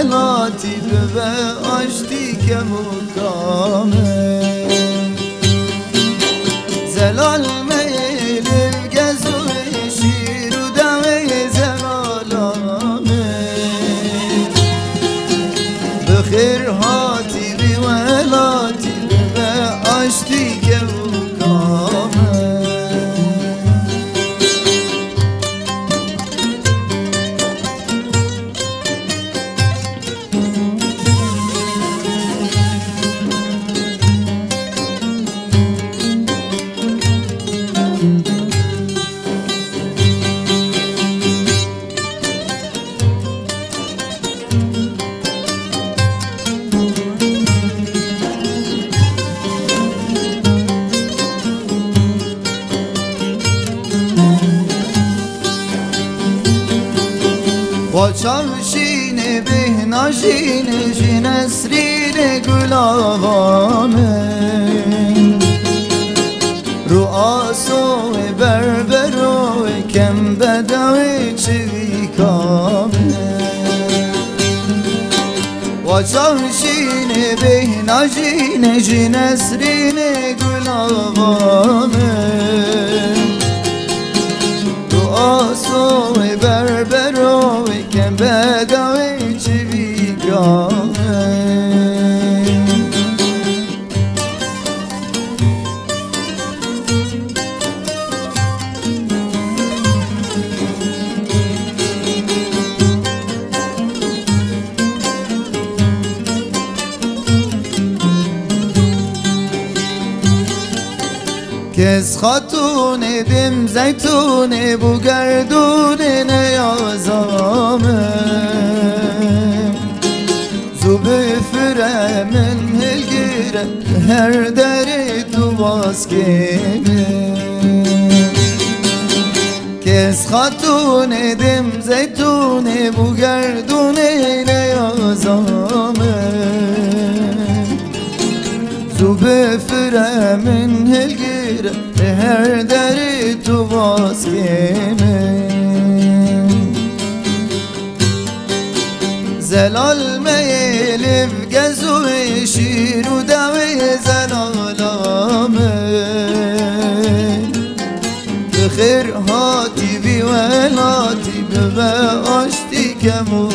ولاتي بباشتي كمقامي زلال ميل الجزو يشير ودوي زلالامي بخير هاتي بولاتي بباشتي كمقامي وچاوشینه به ناشینه جنسرین گلابامه رو آسوی بربروی کم بدوی چوی کامه وچاوشینه به ناشینه جنسرین گلابامه رو آسوی بربروی کم بدوی چوی کامه کس خاتون دم زیتون بو گردون نیازامه زو بفره من هلگیره هر دری تو باسکیمه کس خاتون دم زیتون بو گردون نیازامه زو بفره من هلگیره هر دری تو باسکیمه زلال میل گزوی شیر و دوی زلالامه بخیر هاتی بی ولاتی بباشتی کمو